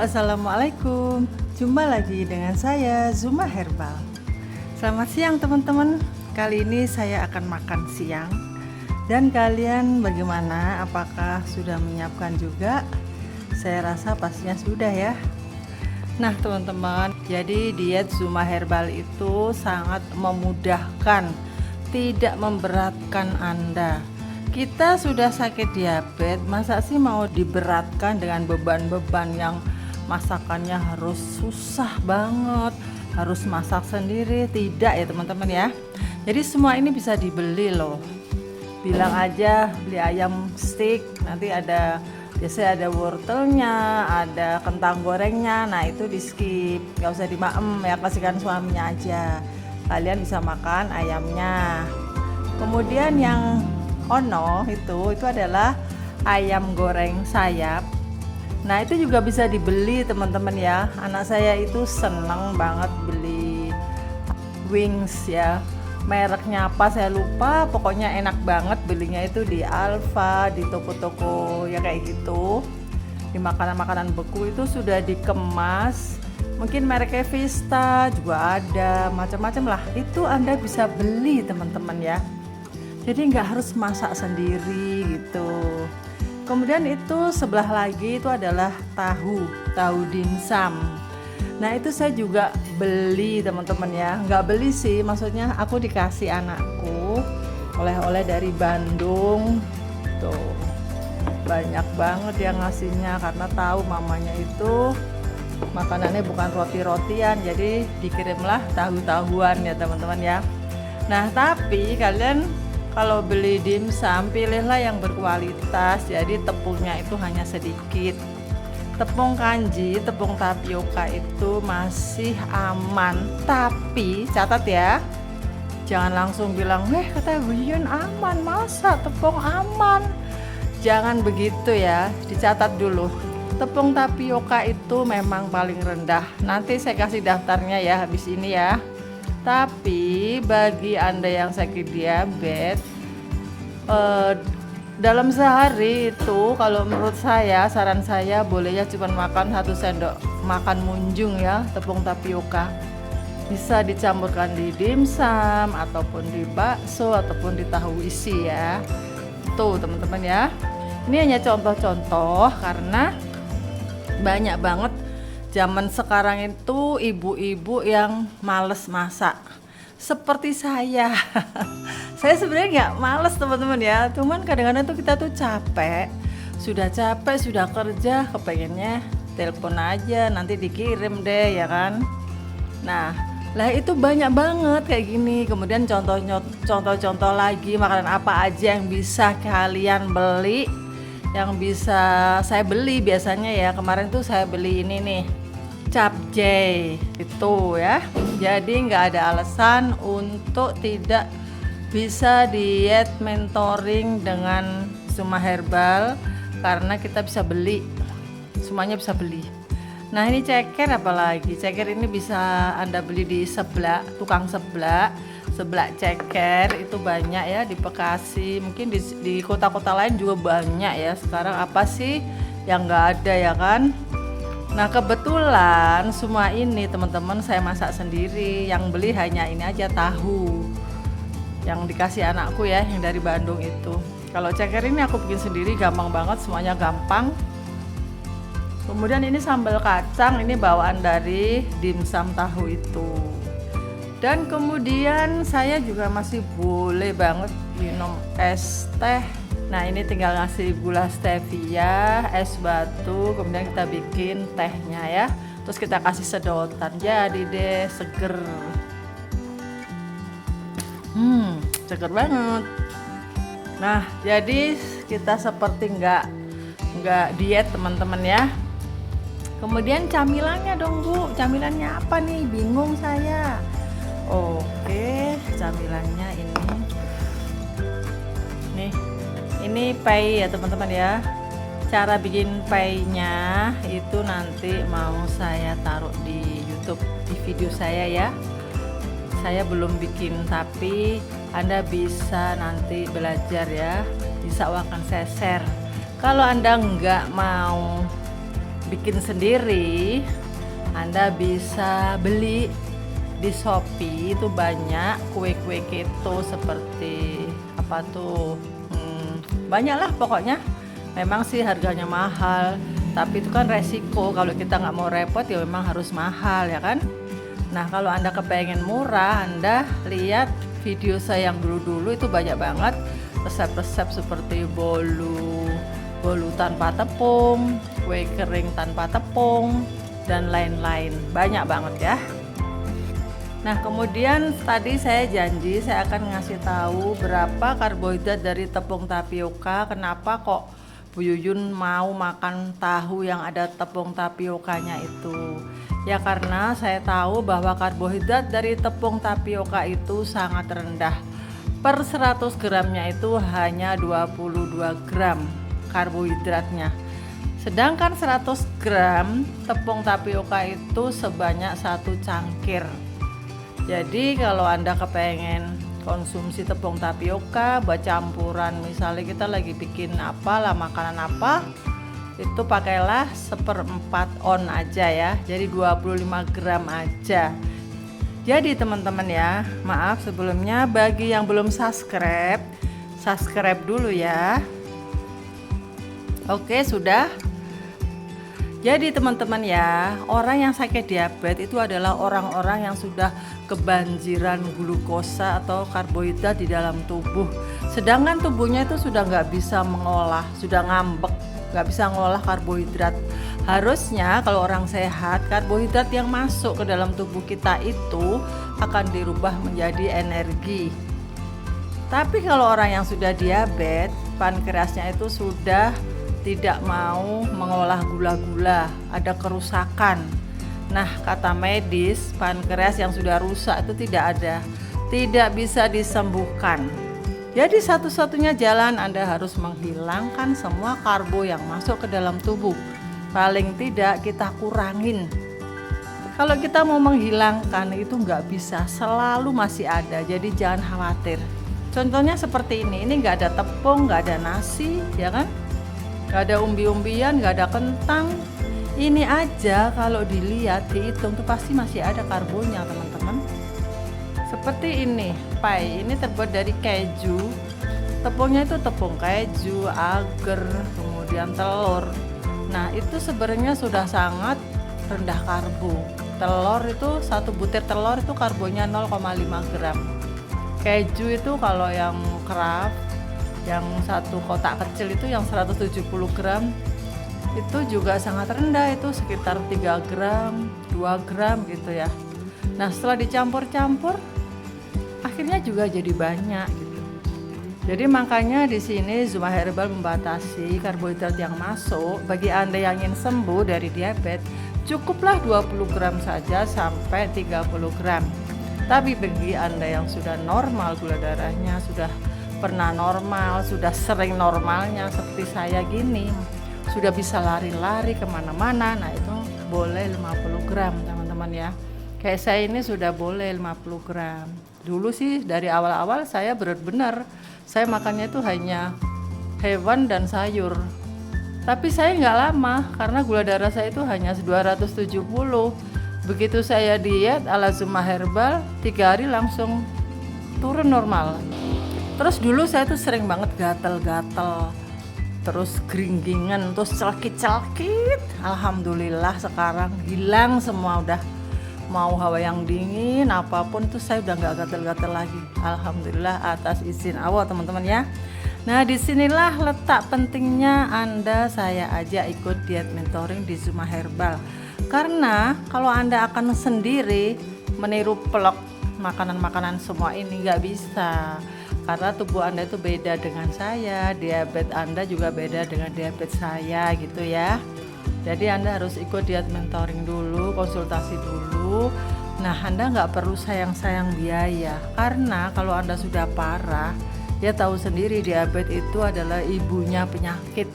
Assalamualaikum. Jumpa lagi dengan saya Zuma Herbal. Selamat siang teman-teman. Kali ini saya akan makan siang. Dan kalian bagaimana? Apakah sudah menyiapkan juga? Saya rasa pastinya sudah ya. Nah teman-teman, jadi diet Zuma Herbal itu sangat memudahkan, tidak memberatkan Anda. Kita sudah sakit diabetes, masa sih mau diberatkan dengan beban-beban yang masakannya harus susah banget, harus masak sendiri? Tidak ya teman-teman ya. Jadi semua ini bisa dibeli loh. Bilang aja beli ayam stick, nanti biasanya ada wortelnya, ada kentang gorengnya. Nah itu di skip, gak usah dimaem ya, kasihkan suaminya aja. Kalian bisa makan ayamnya. Kemudian yang ono itu adalah ayam goreng sayap. Nah itu juga bisa dibeli teman-teman ya. Anak saya itu seneng banget beli wings ya, mereknya apa saya lupa, pokoknya enak banget. Belinya itu di Alfa, di toko-toko ya kayak gitu. Di makanan-makanan beku itu sudah dikemas, mungkin mereknya Vista juga ada, macam-macam lah. Itu Anda bisa beli teman-teman ya. Jadi nggak harus masak sendiri gitu. Kemudian itu sebelah lagi itu adalah tahu dimsum. Nah itu saya juga beli teman-teman ya. Nggak beli sih, maksudnya aku dikasih anakku oleh-oleh dari Bandung. Tuh banyak banget yang ngasihnya, karena tahu mamanya itu makanannya bukan roti-rotian, jadi dikirimlah tahu-tahuan ya teman-teman ya. Nah tapi kalian kalau beli dimsum, pilihlah yang berkualitas. Jadi tepungnya itu hanya sedikit. Tepung kanji, tepung tapioka itu masih aman. Tapi catat ya, jangan langsung bilang, kata Wion aman, masa tepung aman? Jangan begitu ya, dicatat dulu. Tepung tapioka itu memang paling rendah. Nanti saya kasih daftarnya ya habis ini ya. Tapi bagi Anda yang sakit diabetes, dalam sehari itu kalau menurut saya, saran saya bolehnya cuma makan 1 sendok makan munjung ya, tepung tapioka. Bisa dicampurkan di dimsum ataupun di bakso ataupun di tahu isi ya. Tuh teman-teman ya. Ini hanya contoh-contoh karena banyak banget zaman sekarang itu ibu-ibu yang males masak seperti saya. Saya sebenarnya nggak males teman-teman ya, cuman kadang-kadang tuh kita tuh capek, sudah kerja, kepengennya telepon aja nanti dikirim deh ya kan. Nah lah itu banyak banget kayak gini. Kemudian contoh lagi, makanan apa aja yang bisa kalian beli, yang bisa saya beli biasanya ya. Kemarin tuh saya beli ini nih, capcay itu ya. Jadi nggak ada alasan untuk tidak bisa diet mentoring dengan Zuma Herbal, karena kita bisa beli, semuanya bisa beli. Nah ini ceker, apalagi ceker ini bisa Anda beli di tukang seblak ceker itu banyak ya di Bekasi, mungkin di kota-kota lain juga banyak ya. Sekarang apa sih yang nggak ada ya kan? Nah kebetulan semua ini teman-teman saya masak sendiri. Yang beli hanya ini aja, tahu yang dikasih anakku ya, yang dari Bandung itu. Kalau ceker ini aku bikin sendiri, gampang banget, semuanya gampang. Kemudian ini sambal kacang, ini bawaan dari dimsum tahu itu. Dan kemudian saya juga masih boleh banget minum es teh. Nah ini tinggal ngasih gula stevia, es batu, kemudian kita bikin tehnya ya. Terus kita kasih sedotan, jadi deh seger. Seger banget. Nah jadi kita seperti nggak diet teman-teman ya. Kemudian camilannya dong Bu, camilannya apa nih? Bingung saya. Oke, camilannya ini pie ya teman-teman ya. Cara bikin pie-nya itu nanti mau saya taruh di YouTube, di video saya ya. Saya belum bikin, tapi Anda bisa nanti belajar ya, bisa akan saya share. Kalau Anda nggak mau bikin sendiri, Anda bisa beli di Shopee. Itu banyak kue-kue keto seperti apa tuh, banyak lah pokoknya. Memang sih harganya mahal, tapi itu kan resiko. Kalau kita nggak mau repot ya memang harus mahal ya kan. Nah kalau Anda kepengen murah, Anda lihat video saya yang dulu-dulu, itu banyak banget resep-resep seperti bolu tanpa tepung, kue kering tanpa tepung, dan lain-lain. Banyak banget ya. Nah kemudian tadi saya janji saya akan ngasih tahu berapa karbohidrat dari tepung tapioka. Kenapa kok Bu Yuyun mau makan tahu yang ada tepung tapiokanya itu? Ya karena saya tahu bahwa karbohidrat dari tepung tapioka itu sangat rendah. Per 100 gramnya itu hanya 22 gram karbohidratnya. Sedangkan 100 gram tepung tapioka itu sebanyak 1 cangkir. Jadi kalau Anda kepengen konsumsi tepung tapioka buat campuran, misalnya kita lagi bikin apalah makanan apa, itu pakailah 1/4 on aja ya. Jadi 25 gram aja. Jadi teman-teman ya, maaf sebelumnya bagi yang belum subscribe dulu ya. Oke sudah. Jadi teman-teman ya, orang yang sakit diabetes itu adalah orang-orang yang sudah kebanjiran glukosa atau karbohidrat di dalam tubuh. Sedangkan tubuhnya itu sudah nggak bisa mengolah, sudah ngambek, nggak bisa mengolah karbohidrat. Harusnya kalau orang sehat, karbohidrat yang masuk ke dalam tubuh kita itu akan dirubah menjadi energi. Tapi kalau orang yang sudah diabetes, pankreasnya itu sudah tidak mau mengolah gula-gula, ada kerusakan. Nah, kata medis, pankreas yang sudah rusak itu tidak bisa disembuhkan. Jadi satu-satunya jalan Anda harus menghilangkan semua karbo yang masuk ke dalam tubuh. Paling tidak kita kurangin. Kalau kita mau menghilangkan itu nggak bisa, selalu masih ada. Jadi jangan khawatir. Contohnya seperti ini nggak ada tepung, nggak ada nasi, ya kan? Gak ada umbi-umbian, gak ada kentang. Ini aja kalau dilihat, dihitung tuh pasti masih ada karbonnya teman-teman. Seperti ini, pie ini terbuat dari keju. Tepungnya itu tepung keju, agar, kemudian telur. Nah itu sebenarnya sudah sangat rendah karbo. Telur itu, 1 butir telur itu karbonnya 0,5 gram. Keju itu kalau yang Kraft, yang 1 kotak kecil itu yang 170 gram itu juga sangat rendah, itu sekitar 3 gram 2 gram gitu ya. Nah setelah dicampur-campur akhirnya juga jadi banyak gitu. Jadi makanya di sini Zuma Herbal membatasi karbohidrat yang masuk. Bagi Anda yang ingin sembuh dari diabetes, cukuplah 20 gram saja sampai 30 gram. Tapi bagi Anda yang sudah normal gula darahnya, sudah pernah normal, sudah sering normalnya seperti saya gini, sudah bisa lari-lari kemana-mana, nah itu boleh 50 gram teman-teman ya. Kayak saya ini sudah boleh 50 gram. Dulu sih dari awal-awal saya benar-benar saya makannya itu hanya hewan dan sayur. Tapi saya nggak lama karena gula darah saya itu hanya 270. Begitu saya diet ala Zuma Herbal, 3 hari langsung turun normal. Terus dulu saya tuh sering banget gatal-gatal, terus geringgingan, terus celkit-celkit. Alhamdulillah sekarang hilang semua, udah mau hawa yang dingin apapun tuh saya udah nggak gatal-gatal lagi. Alhamdulillah atas izin Allah teman-teman ya. Nah disinilah letak pentingnya Anda saya ajak ikut diet mentoring di Zuma Herbal. Karena kalau Anda akan sendiri meniru vlog makanan-makanan semua ini nggak bisa. Karena tubuh Anda itu beda dengan saya, diabetes Anda juga beda dengan diabetes saya gitu ya. Jadi Anda harus ikut diet mentoring dulu, konsultasi dulu. Nah Anda nggak perlu sayang-sayang biaya, karena kalau Anda sudah parah, ya tahu sendiri diabetes itu adalah ibunya penyakit.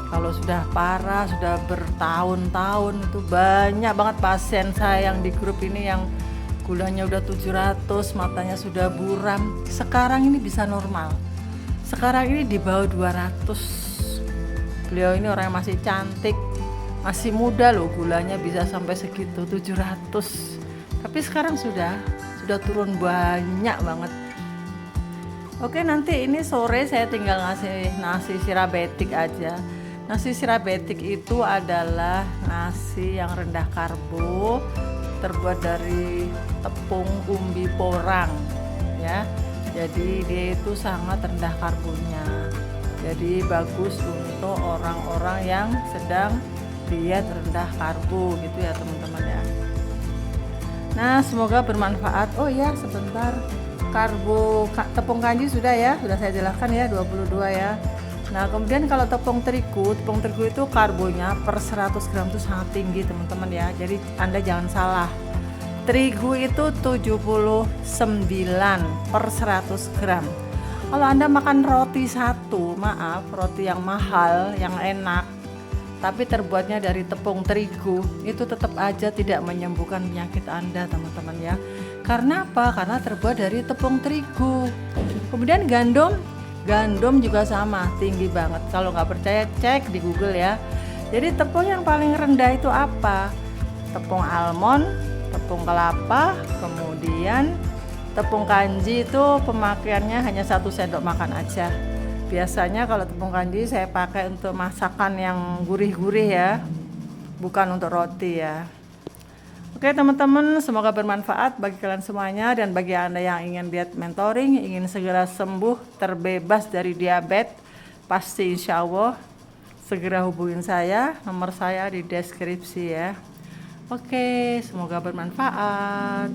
Kalau sudah parah, sudah bertahun-tahun, itu banyak banget pasien saya yang di grup ini yang gulanya udah 700, matanya sudah buram. Sekarang ini bisa normal. Sekarang ini di bawah 200. Beliau ini orang yang masih cantik, Masih muda loh, gulanya bisa sampai segitu 700. Tapi sekarang sudah turun banyak banget. Oke, nanti ini sore saya tinggal ngasih nasi sirabetik aja. Nasi sirabetik itu adalah nasi yang rendah karbo, terbuat dari tepung umbi porang ya. Jadi dia itu sangat rendah karbonya. Jadi bagus untuk orang-orang yang sedang diet rendah karbo gitu ya teman-teman ya. Nah, semoga bermanfaat. Oh ya, sebentar. Tepung kanji sudah ya, sudah saya jelaskan ya, 22 ya. Nah, kemudian kalau tepung terigu itu karbonya per 100 gram itu sangat tinggi teman-teman ya. Jadi Anda jangan salah. Terigu itu 79 per 100 gram. Kalau Anda makan roti satu, maaf, roti yang mahal, yang enak, tapi terbuatnya dari tepung terigu, itu tetap aja tidak menyembuhkan penyakit Anda teman-teman ya. Karena apa? Karena terbuat dari tepung terigu. Kemudian gandum juga sama, tinggi banget. Kalau nggak percaya cek di Google ya. Jadi tepung yang paling rendah itu apa? Tepung almond, tepung kelapa, kemudian tepung kanji itu pemakaiannya hanya 1 sendok makan aja. Biasanya kalau tepung kanji saya pakai untuk masakan yang gurih-gurih ya, bukan untuk roti ya. Oke teman-teman, semoga bermanfaat bagi kalian semuanya, dan bagi Anda yang ingin diet mentoring, ingin segera sembuh, terbebas dari diabetes, pasti insya Allah segera hubungin saya, nomor saya di deskripsi ya. Oke, semoga bermanfaat.